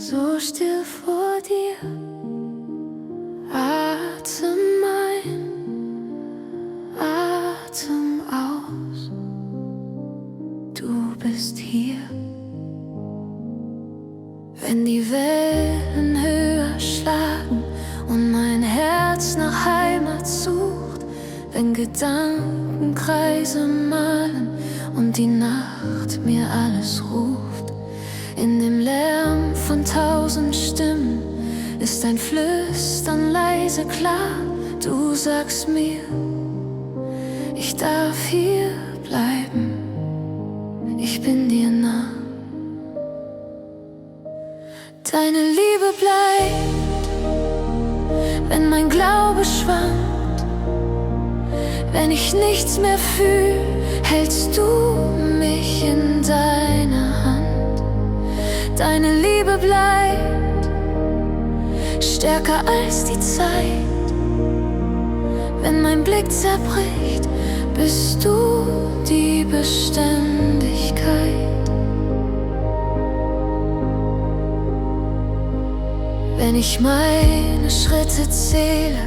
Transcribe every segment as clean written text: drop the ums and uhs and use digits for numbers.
so still vor dir. Atem ein, Atem aus. Du bist hier. Wenn die Wellen höher schlagen und mein Herz nach Heimat sucht, wenn Gedanken Kreise malen und die Nacht mir alles ruft, in dem Lärm von 1000 Stimmen ist ein Flüstern leise klar. Du sagst mir, ich darf hier bleiben, ich bin dir nah. Deine Liebe bleibt, wenn mein Glaube schwankt, wenn ich nichts mehr fühl, hältst du mich in deiner Hand. Deine Liebe bleibt stärker als die Zeit. Wenn mein Blick zerbricht, bist du die Beständigkeit. Wenn ich meine Schritte zähle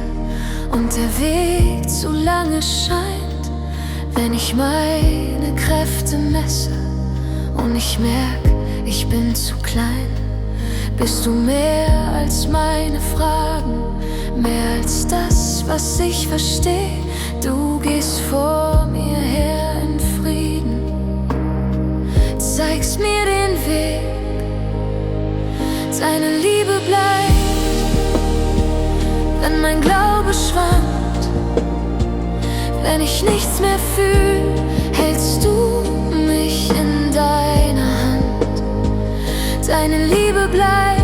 und der Weg zu lange scheint, wenn ich meine Kräfte messe und ich merk, ich bin zu klein, bist du mehr als meine Fragen, mehr als das, was ich versteh. Du gehst vor mir her in Frieden, zeigst mir den Weg. Deine Liebe bleibt, wenn mein Glaube schwankt, wenn ich nichts mehr fühl, hältst du mich in deiner Hand. Deine Liebe bleibt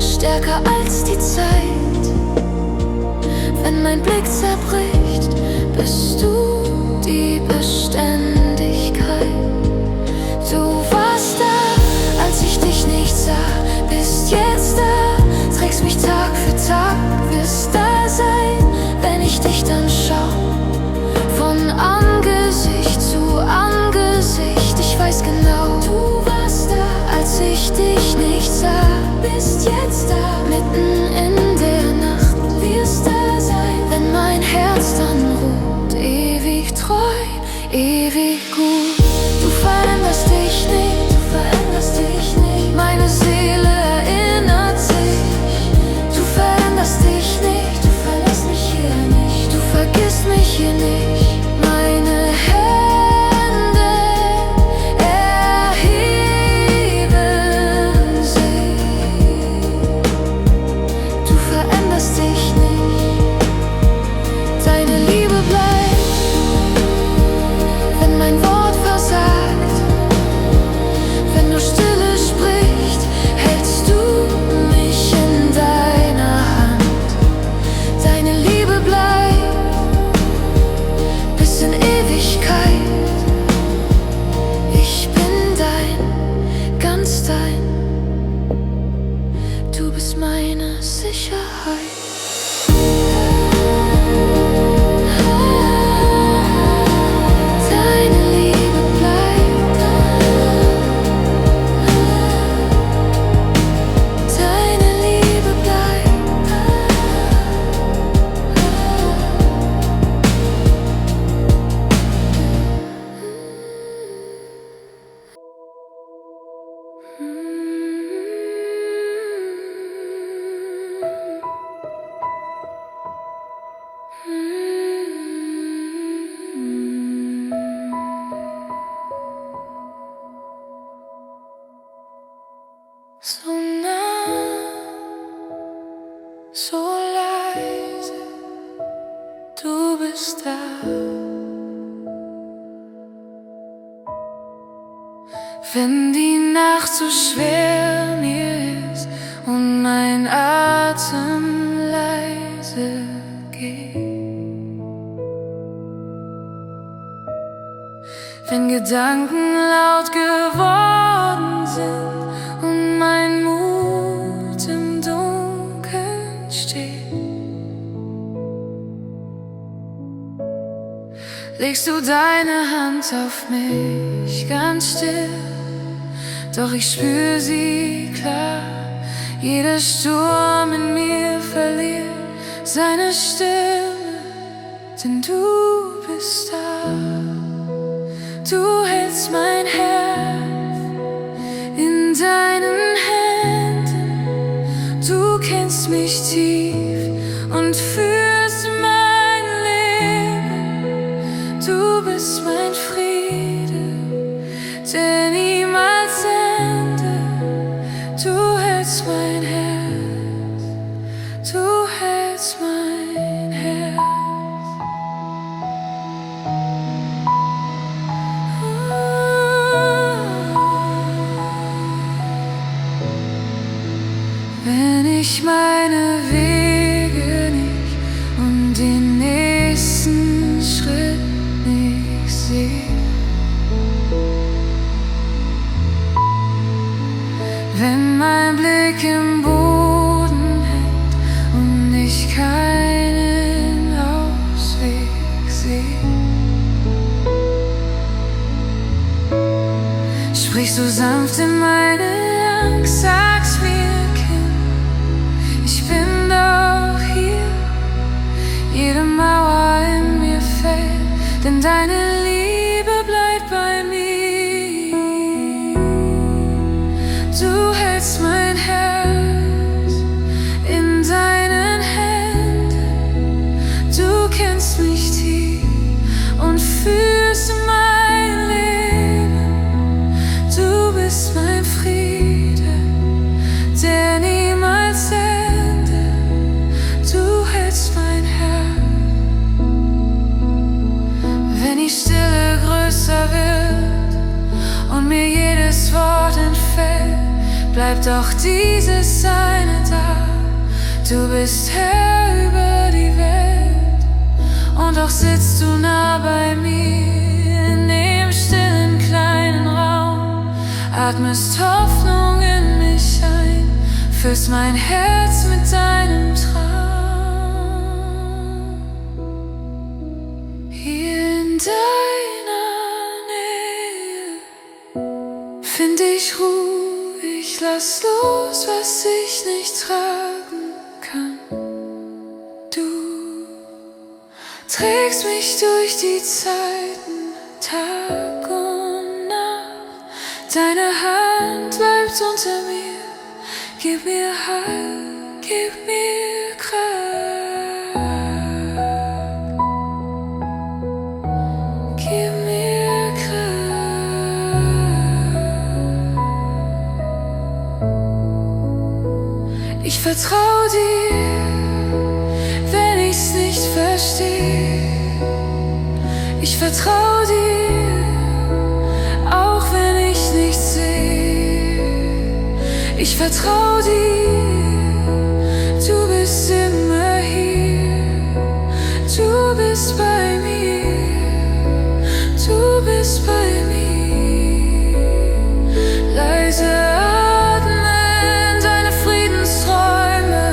stärker als die Zeit. Wenn mein Blick zerbricht, bist du die Beständigkeit. Du warst da, als ich dich nicht sah, bist jetzt da, trägst mich Tag für Tag, wirst da sein, wenn ich dich dann schau. Von Angesicht zu Angesicht, ich weiß genau, du warst da, als ich dich nicht sah, bist jetzt da, mitten in der Nacht, wirst da sein, wenn mein Herz dann ruht, ewig treu, ewig gut. Du veränderst dich nicht, du veränderst dich nicht, meine Seele erinnert sich. Du veränderst dich nicht, du verlässt mich hier nicht, du vergisst mich hier nicht. Meine Hände erheben sich. Du veränderst dich nicht, deine Liebe bleibt, wenn mein Wort versagt, wenn nur Stille spricht, hältst du mich in deiner Hand. Deine Liebe bleibt bis in Ewigkeit. Ich bin dein, ganz dein. Du bist meine Sicherheit. Deine Liebe bleibt. Deine Liebe bleibt. So nah, so leise, du bist da. Wenn die Nacht so schwer mir ist und mein Atem leise geht, wenn Gedanken laut geworden sind und mein Mut im Dunkeln steht, legst du deine Hand auf mich ganz still. doch ich spür sie klar. Jeder Sturm in mir verliert seine Stimme, denn du bist da. Du hältst mein Herz in deinen Händen, du kennst mich tief und führst mein Leben. Du bist mein Friede, der niemals endet. Du hältst mein Herz, du hältst mein Herz. Wenn ich meine Wege nicht und den nächsten Schritt nicht sehe, wenn mein Blick im Boden hängt und ich keinen Ausweg sehe, sprichst du sanft in meine Angst, sagst mir, Kind, ich bin doch hier. Jede Mauer in mir fällt, denn deine Liebe bleibt bei mir. Du hältst mein Herz in deinen Händen, du kennst mich tief und fühlst mein Leben. Du bist mein Friede, der niemals endet. Du hältst mein Herz. Wenn die Stille größer wird und mir jedes Wort entfällt, bleibt doch dieses eine da. Du bist Herr über die Welt und doch sitzt du nah bei mir in dem stillen kleinen Raum. Atmest Hoffnung in mich ein, füllst mein Herz mit deinem Traum. Hier in deiner Nähe find ich Ruhe, ich lass los, was ich nicht tragen kann. Du trägst mich durch die Zeiten, Tag und Nacht. Deine Hand bleibt unter mir, gib mir Halt, gib mir Kraft, gib mir Kraft. Ich vertrau dir, wenn ich's nicht versteh. Ich vertrau dir, auch wenn ich nichts seh. Ich vertrau dir, du bist immer hier. Du bist bei mir, du bist bei mir. Leise atmen deine Friedensträume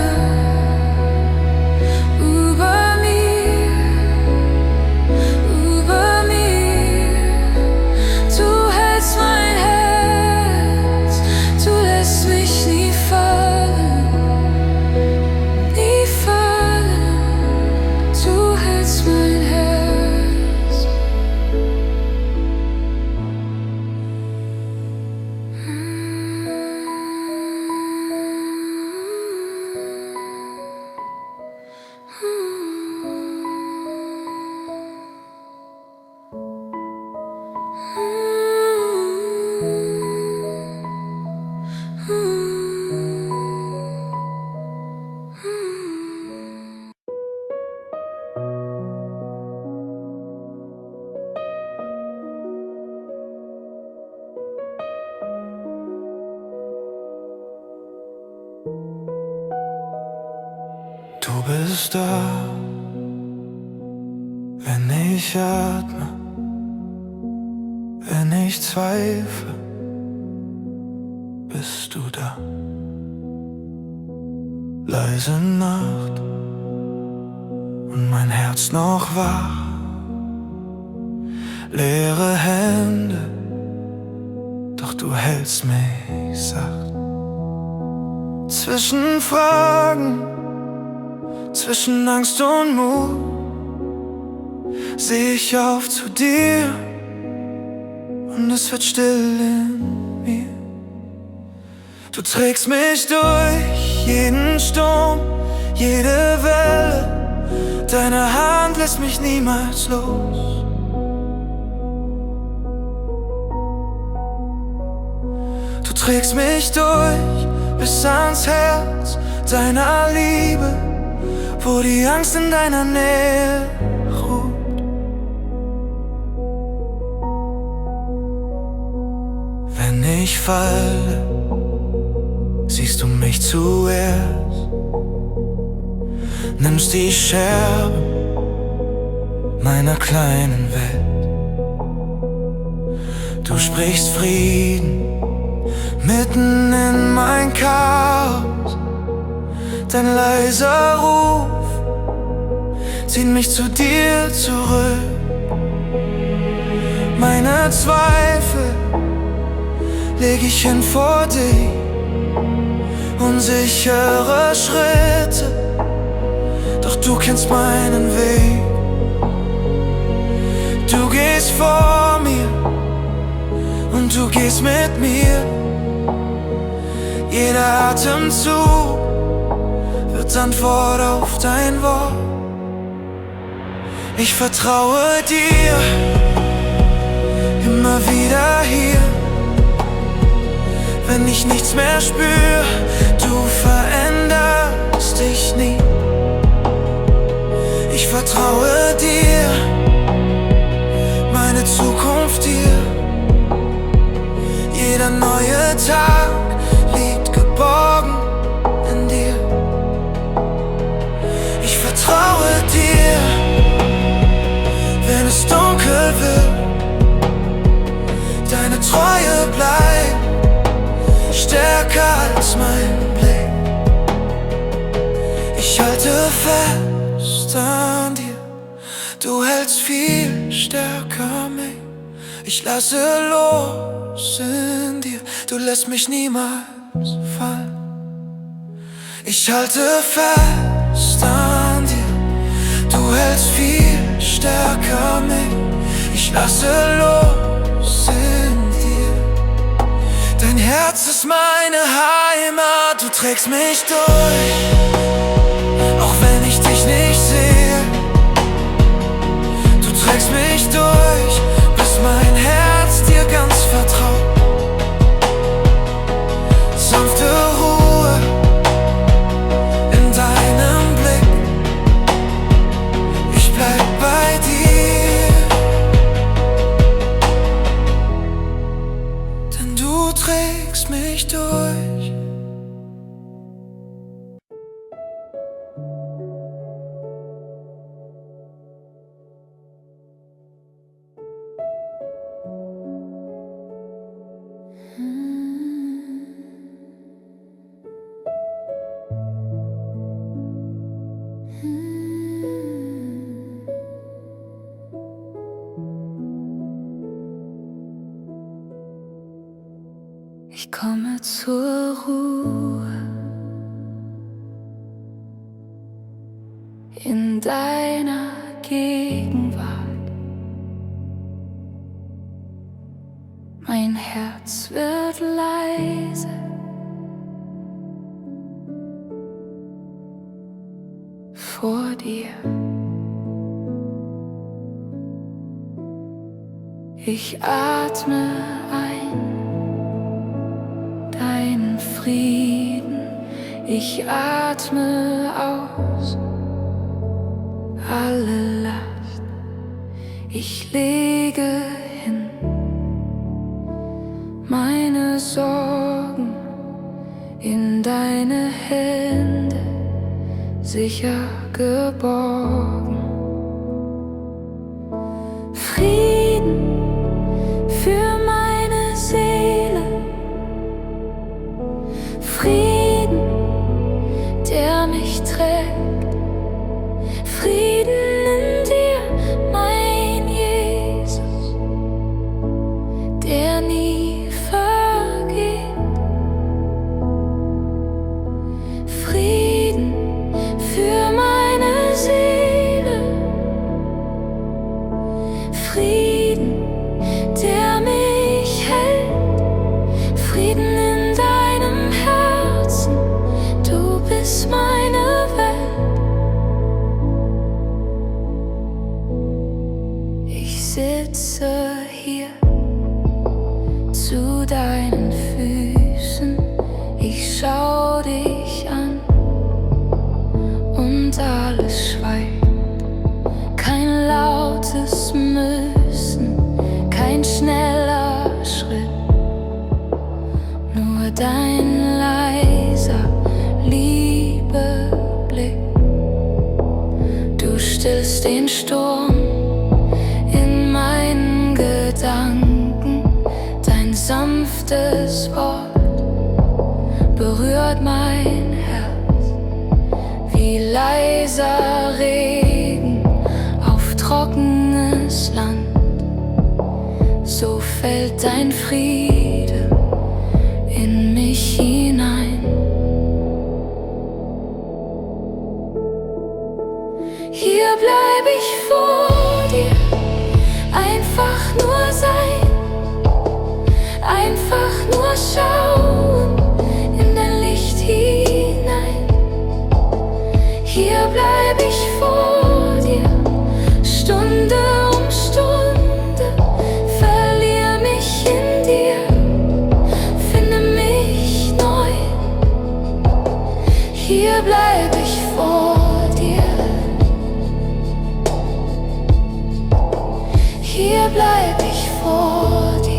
über mir, über mir. Du hältst mein Herz, du lässt mich nie fallen, nie fallen. Du hältst mein Herz. Du bist da, wenn ich atme, wenn ich zweifle, bist du da. Leise Nacht und mein Herz noch wach, leere Hände, doch doch du hältst mich sacht. Zwischen Fragen, zwischen Angst und Mut, seh ich auf zu dir und es wird still in mir. Du trägst mich durch jeden Sturm, jede Welle, deine Hand lässt mich niemals los. Du trägst mich durch bis ans Herz deiner Liebe, wo die Angst in deiner Nähe ruht. Wenn ich falle, siehst du mich zuerst, nimmst die Scherben meiner kleinen Welt. Du sprichst Frieden mitten in mein Chaos, dein leiser Ruf zieht mich zu dir zurück. Meine Zweifel leg ich hin vor dich, unsichere Schritte, doch du kennst meinen Weg. Du gehst vor mir und du gehst mit mir. Jeder Atemzug wird Antwort auf dein Wort. Ich vertraue dir, immer wieder hier. Wenn ich nichts mehr spür, du veränderst dich nie. Ich vertraue dir, meine Zukunft dir. Jeder neue Tag liegt geborgen in dir. Ich vertraue dir, wenn es dunkel wird. Deine Treue bleibt stärker als mein Blick. Ich halte fest an dir, du hältst viel stärker mich. Ich lasse los in dir, du lässt mich niemals fallen. Ich halte fest an dir, du hältst viel stärker mich. Ich lasse los in dir. Dein Herz ist meine Heimat, du trägst mich durch, auch wenn ich dich nicht sehe. Du trägst mich durch, bis mein Herz dir ganz vertraut. Sanfte Ruhe in deinem Blick, ich bleib bei dir, denn du trägst mich durch. Ich komme zur Ruhe in deiner Gegenwart. Mein Herz wird leise. Vor dir. Ich atme ein deinen Frieden, ich atme aus alle Last, ich lege hin meine Sorgen in deine Hände, sicher geborgen. Frieden für meine Seele, Frieden, der mich trägt, Frieden in dir, mein Jesus, der nie vergeht. dein leiser Liebeblick. Du stillst den Sturm in meinen Gedanken. Dein sanftes Wort berührt mein Herz wie leiser Regen auf trockenes Land. So fällt dein Friede in mich hinein. Hier bleib ich vor dir, einfach nur sein, einfach nur schauen in dein Licht hinein. Hier bleib ich vor dir, Stunde um Stunde, verlier mich in dir, finde mich neu. Hier bleib ich vor dir, hier bleib ich vor dir.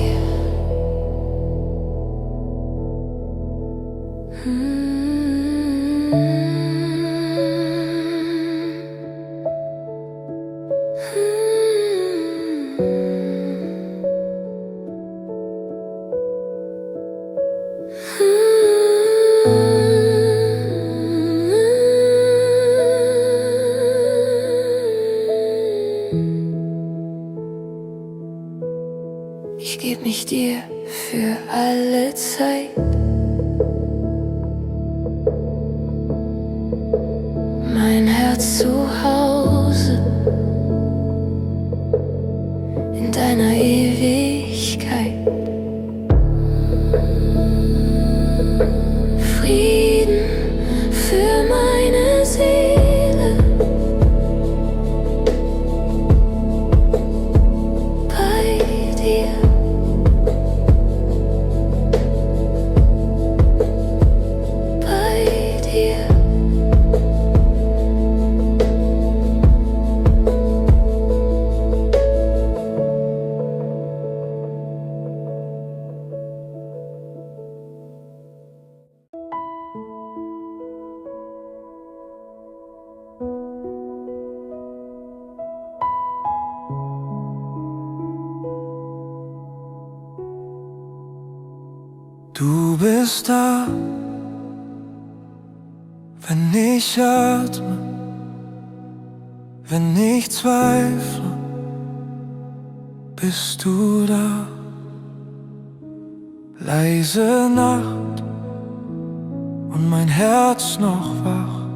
Ich geb mich dir für alle Zeit. Mein Herz zu Hause in deiner Ewigkeit. Frieden für meine Seele. Bei dir. Bei dir. Du bist da, wenn ich atme, wenn ich zweifle, bist du da. Leise Nacht und mein Herz noch wach,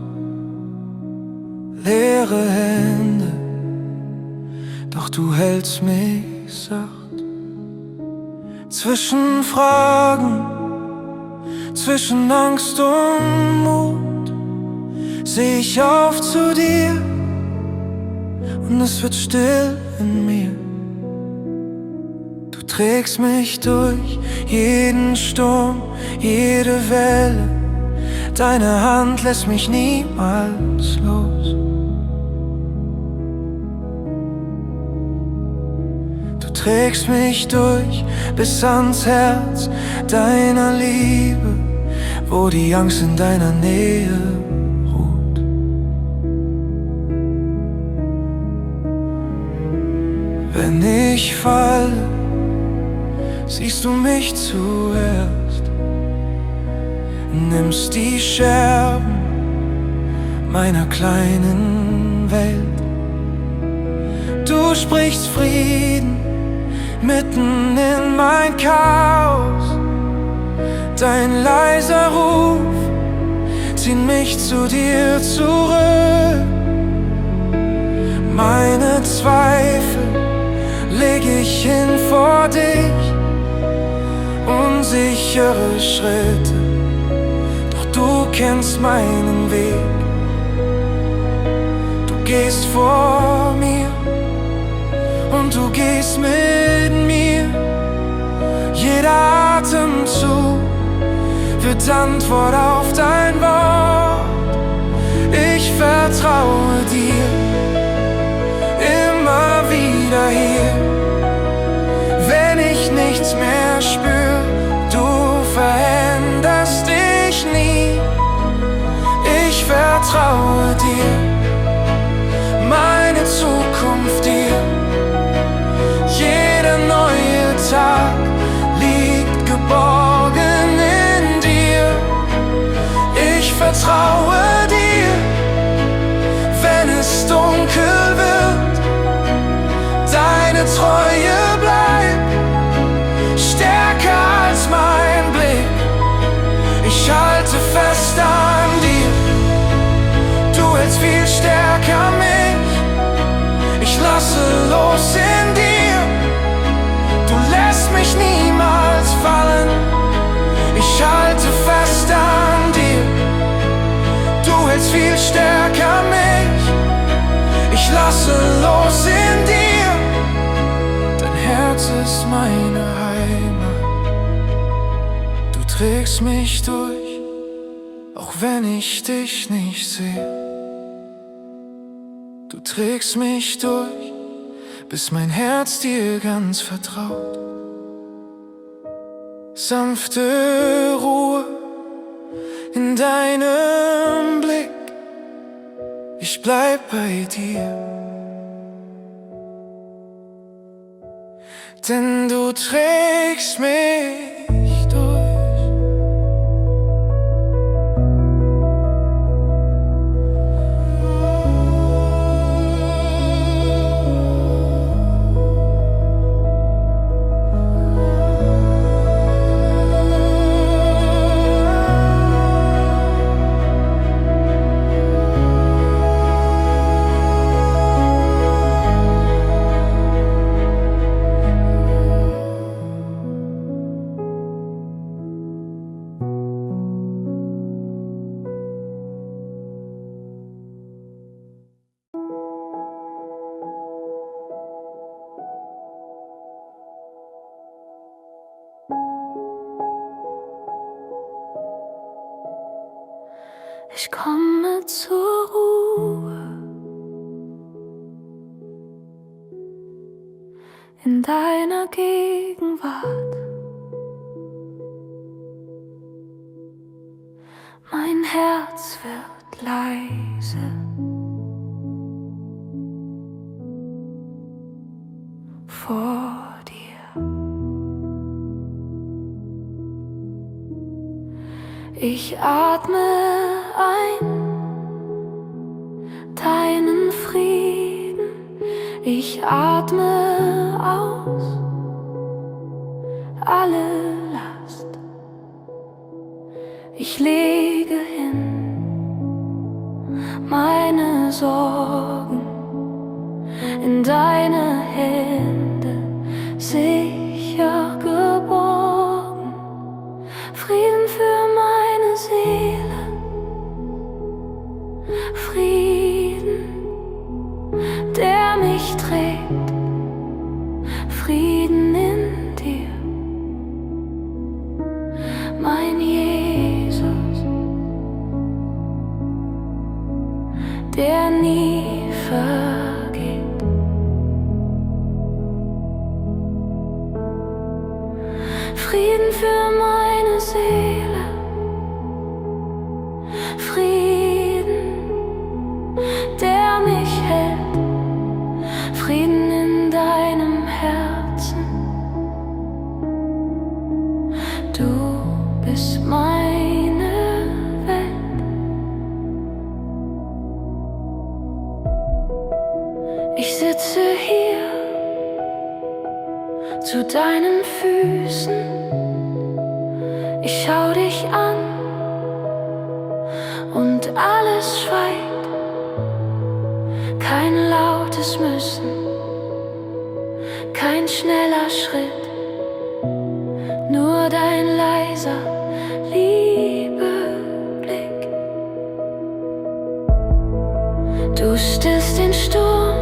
leere Hände, doch du hältst mich sacht. Zwischen Fragen, zwischen Angst und Mut, seh ich auf zu dir und es wird still in mir. Du trägst mich durch jeden Sturm, jede Welle, deine Hand lässt mich niemals los. Du trägst mich durch bis ans Herz deiner Liebe, wo die Angst in deiner Nähe ruht. Wenn ich falle, siehst du mich zuerst, nimmst die Scherben meiner kleinen Welt. Du sprichst Frieden mitten in mein Chaos, dein leiser Ruf zieht mich zu dir zurück. Meine Zweifel leg ich hin vor dich, unsichere Schritte, doch du kennst meinen Weg. Du gehst vor mir und du gehst mit mir. Jeder Atemzug wird Antwort auf dein Wort. Ich vertraue dir immer wieder hier. Wenn ich nichts mehr spür, du veränderst nie. Ich vertraue dir, meine Zukunft dir. Jeder neue Tag liegt geborgen in dir. Ich vertraue dir, wenn es dunkel wird. Deine Treue bleibt stärker als mein Blick. Ich halte fest an dir, du hältst viel stärker mich. Ich lasse los in dir, du lässt mich niemals fallen. Ich halte fest an dir, du hältst viel stärker mich. Ich lasse los in dir, dein Herz ist meine Heimat. Du trägst mich durch, auch wenn ich dich nicht sehe. Du trägst mich durch, bis mein Herz dir ganz vertraut. Sanfte Ruhe in deinem Blick, ich bleib bei dir. Denn du trägst mich durch. Ich komme zur Ruhe in deiner Gegenwart. Mein Herz wird leise. Vor dir. Ich atme ein deinen Frieden, ich atme aus alle Last. Ich lege hin meine Sorgen in deine Hände, sicher geborgen. Frieden für meine Seele, Frieden, der mich trägt, Frieden in dir, mein Jesus, der nie vergeht. Frieden für meine Seele, Frieden, der mich hält, Frieden in deinem Herzen. Du bist meine Welt. Ich sitze hier zu deinen Füßen. Ich schau dich an und alles schweigt. Kein lautes Müssen, kein schneller Schritt, nur dein leiser Liebeblick. Du stillst den Sturm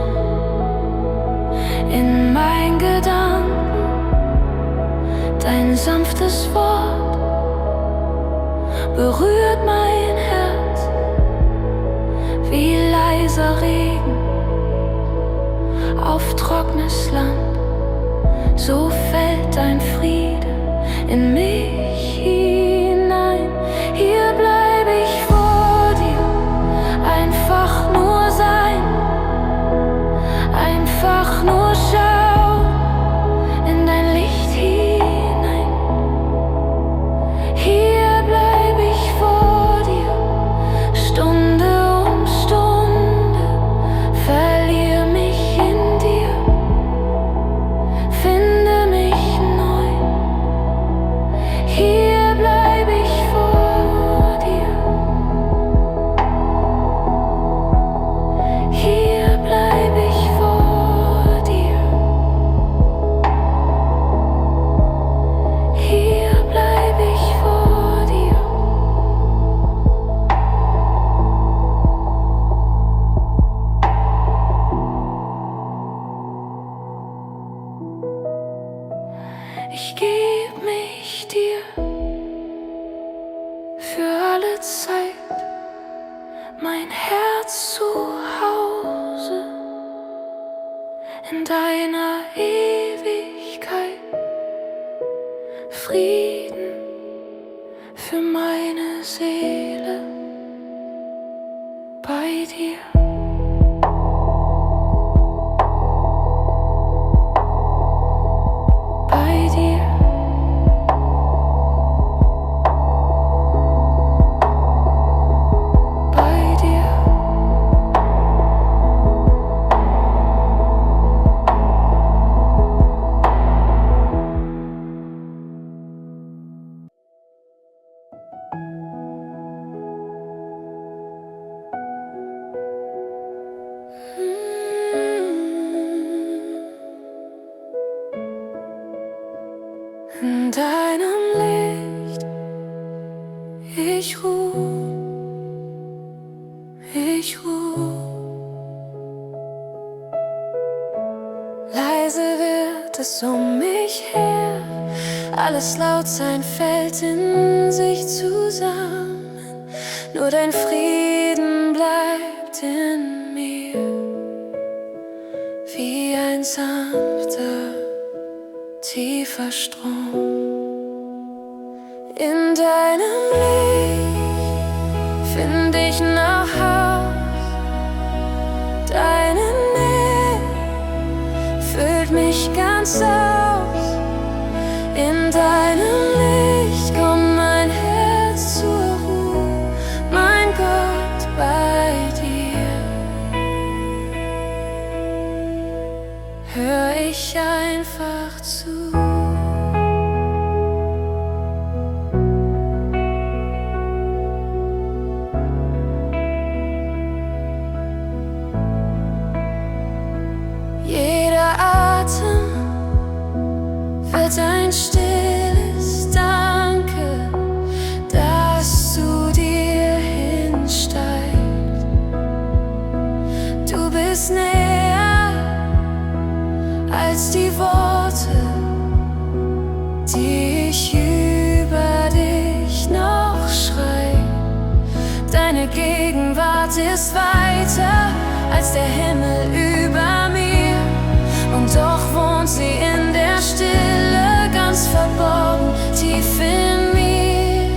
in mein Gedanken, dein sanftes Wort berührt mein Herz wie leiser Regen auf trockenes Land. So fällt dein Friede in mich hinein. Hier alle Zeit, mein Herz zu Hause in deiner Ewigkeit. Frieden für meine Seele bei dir. Bei dir. Bei dir. In deinem Licht, ich ruh, ich ruh. Leise wird es um mich her, alles laut sein fällt in sich zusammen. Nur dein Frieden bleibt in mir, wie ein sanfter, tiefer Strom. In deinem Licht find ich nach Haus. Deine Nähe füllt mich ganz aus. In deinem Licht kommt mein Herz zur Ruhe, mein Gott, bei dir hör ich einfach zu. Jeder Atem wird ein stilles Danke, das zu dir hinsteigt. Du bist näher als die Worte, die ich über dich noch schrei. Deine Gegenwart ist weiter als der Himmel über mir. Und doch wohnt sie in der Stille, ganz verborgen, tief in mir.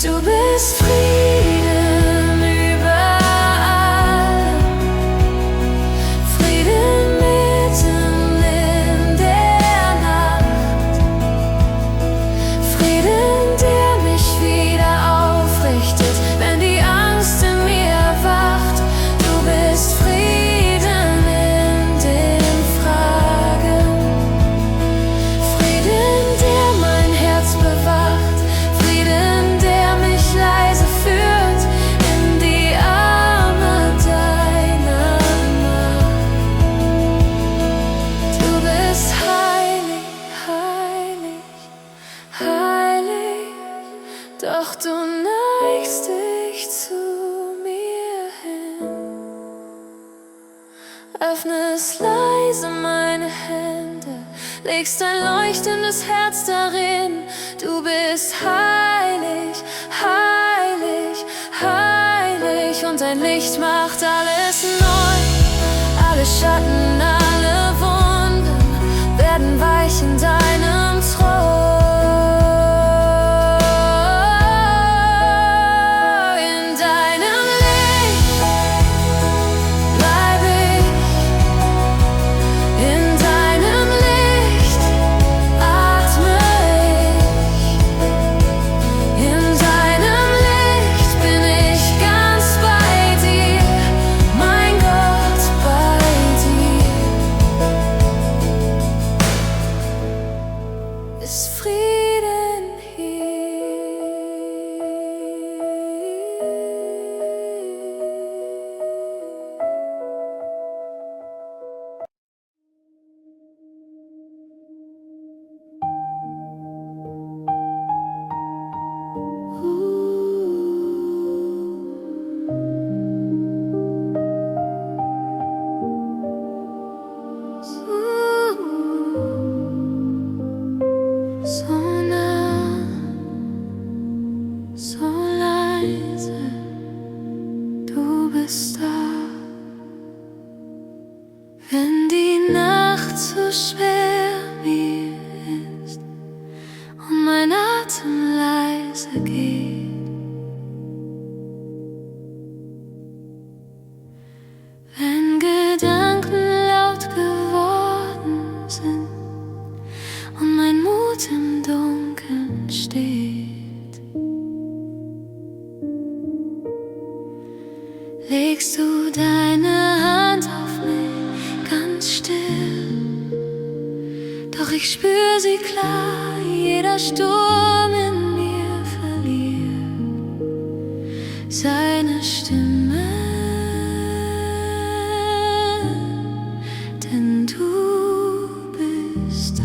Du bist Frieden überall, Frieden mitten in der Nacht, Frieden, der mich wieder aufrichtet, wenn die Angst in mir wacht. Du bist Frieden doch du neigst dich zu mir hin, öffnest leise meine Hände, legst dein leuchtendes Herz darin. Du bist heilig, heilig, heilig, und dein Licht macht alles neu. Alle Schatten, alle Wunden werden weich in deinem Thron. schwer mir ist und mein Atem leise geht. Wenn Gedanken laut geworden sind und mein Mut im Dunkeln steht, legst du deine Hand auf mich ganz still, doch ich spür sie klar, jeder Sturm in mir verliert seine Stimme. Denn du bist da.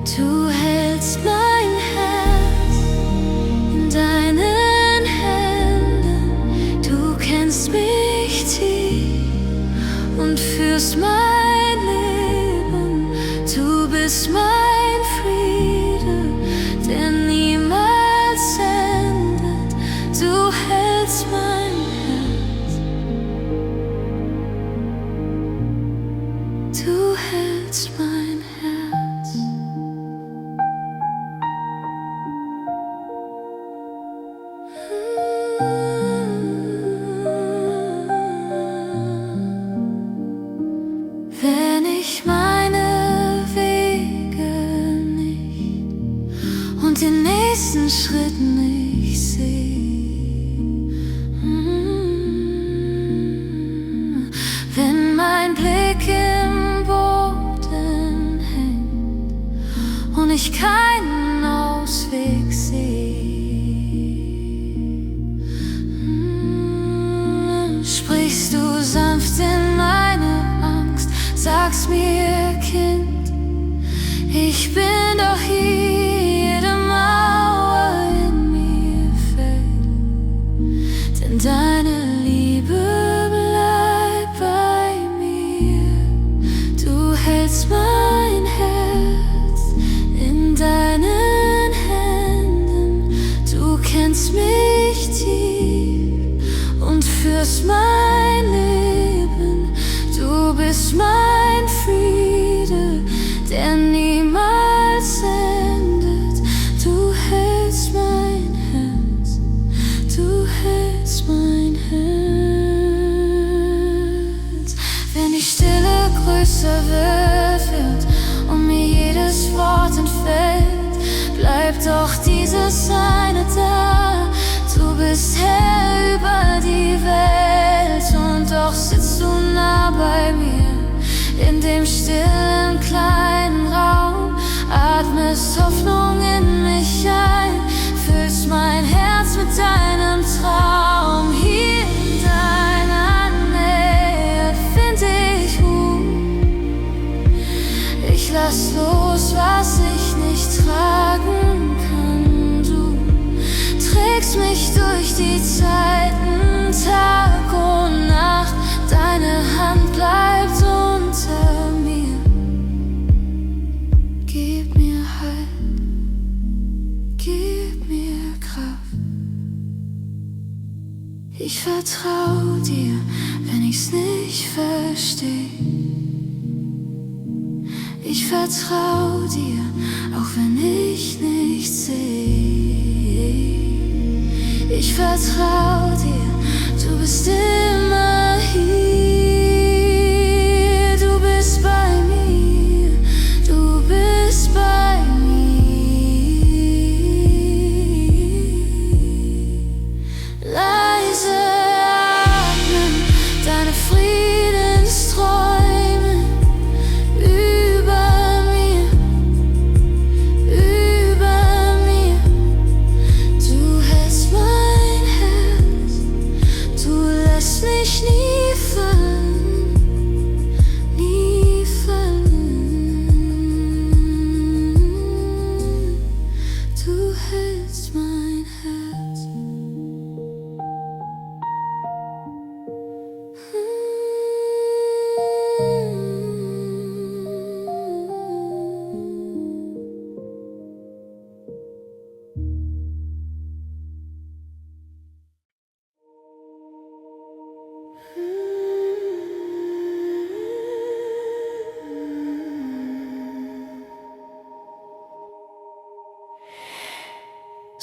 Du hältst mein Herz in deinen Händen. Du kennst mich tief und führst mein Leben. Du bist mein Friede, der niemals endet. Du hältst mein Herz. Du hältst mein Herz. Wenn ich meine Wege nicht und den nächsten Schritt nicht sehe, wenn mein Blick im Boden hängt und ich keinen Ausweg sehe, sprichst du sanft in meine Angst, sagst mir, Kind, ich bin doch hier, jede Mauer in mir fällt, denn deine Liebe bleibt bei mir. Du hältst mein Herz in deinen Händen, du kennst mich tief und führst mein Leben. Du bist mein Friede, der niemals endet. Du hältst mein Herz, du hältst mein Herz. Wenn die Stille größer wird und mir jedes Wort entfällt, bleibt doch dieses eine da. Du bist Herr über die Welt und doch sitzt du nah bei mir in dem stillen kleinen Raum. Atmest Hoffnung in mich ein, füllst mein Herz mit deinem Traum. Hier in deiner Nähe find ich Ruhe. Ich lass los, was ich nicht tragen kann. Du trägst mich durch die Zeiten, Tag und Nacht. Deine Hand bleibt unter mir. Gib mir Halt, gib mir Kraft. Ich vertrau dir, wenn ich's nicht versteh. Ich vertrau dir, auch wenn ich nichts seh. Ich vertrau dir, du bist immer hier. Du bist bei mir, du bist bei mir. Leise atmen, deine Friedensträume über mir. Du hältst mein Herz.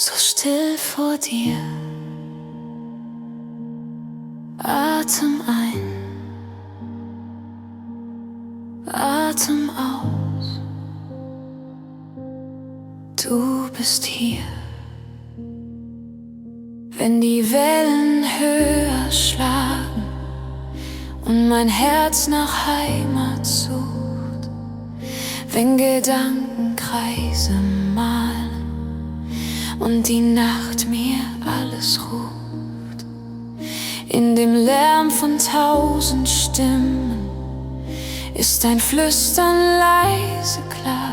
so still vor dir. Atem ein, Atem aus. Du bist hier. Wenn die Wellen höher schlagen und mein Herz nach Heimat sucht, wenn Gedanken Kreise malen und die Nacht mir alles ruft, in dem Lärm von 1000 Stimmen ist ein Flüstern leise klar.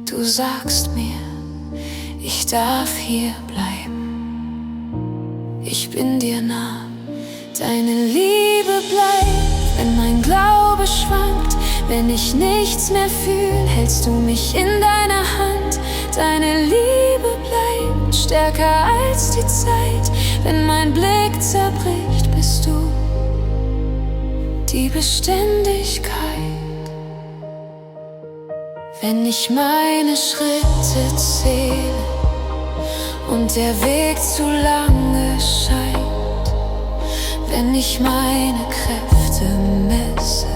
Du sagst mir, ich darf hier bleiben. Ich bin dir nah, deine Liebe bleibt. Wenn mein Glaube schwankt, wenn ich nichts mehr fühl, hältst du mich in deiner Hand. Deine Liebe bleibt stärker als die Zeit. Wenn mein Blick zerbricht, bist du die Beständigkeit. Wenn ich meine Schritte zähle und der Weg zu lange scheint, wenn ich meine Kräfte messe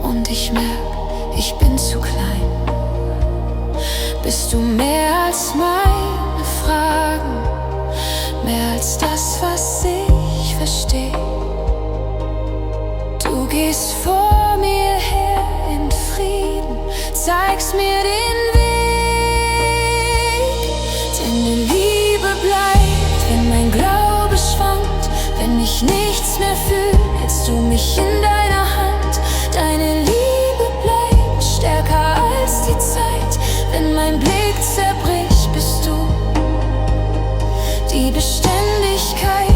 und ich merk, ich bin zu klein, bist du mehr als meine Fragen, mehr als das, was ich versteh. Du gehst vor mir her in Frieden, zeigst mir den Weg. Deine Liebe bleibt, wenn mein Glaube schwankt, wenn ich nichts mehr fühl, hältst du mich in deiner Hand. Deine Liebe bleibt stärker als die Zeit. Wenn mein Blick zerbricht, bist du die Beständigkeit.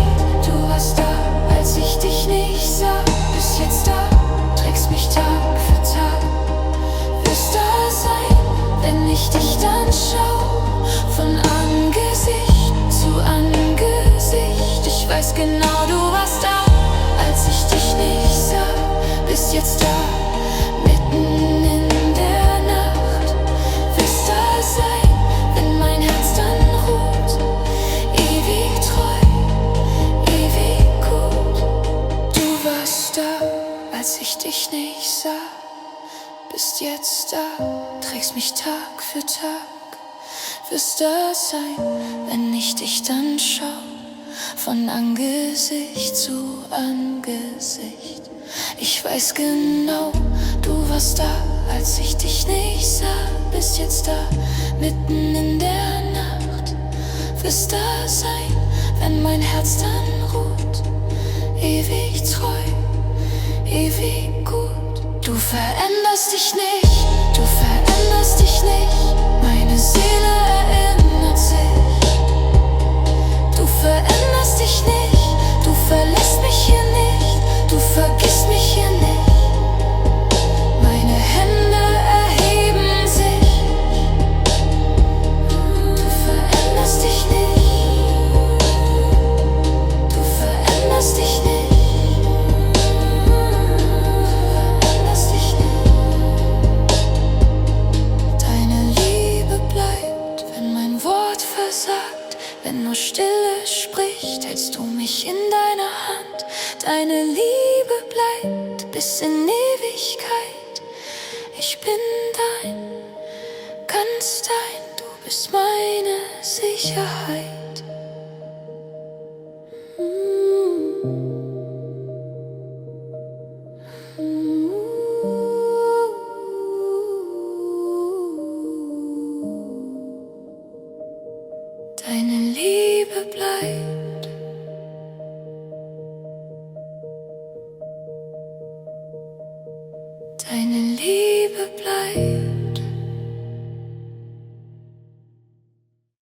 Du warst da, als ich dich nicht sah, bist jetzt da, trägst mich Tag für Tag. Wirst da sein, wenn ich dich dann schau, von Angesicht zu Angesicht. Ich weiß genau, du warst da, als ich dich nicht sah, bist jetzt da, mitten in der Nacht. Wirst da sein, wenn mein Herz dann ruht, ewig treu, ewig gut. Du warst da, als ich dich nicht sah, bist jetzt da, trägst mich Tag für Tag. Wirst da sein, wenn ich dich dann schau, von Angesicht zu Angesicht. Ich weiß genau, du warst da, als ich dich nicht sah, bist jetzt da, mitten in der Nacht. Wirst da sein, wenn mein Herz dann ruht, ewig treu, ewig gut. Du veränderst dich nicht, du veränderst dich nicht, meine Seele erinnert sich. Du veränderst dich nicht, du verlässt mich hier nicht, du vergisst mich hier nicht. Meine Hände erheben sich. Du veränderst dich nicht, du veränderst dich nicht. Wenn nur Stille spricht, hältst du mich in deiner Hand. Deine Liebe bleibt bis in Ewigkeit. Ich bin dein, ganz dein, du bist meine Sicherheit.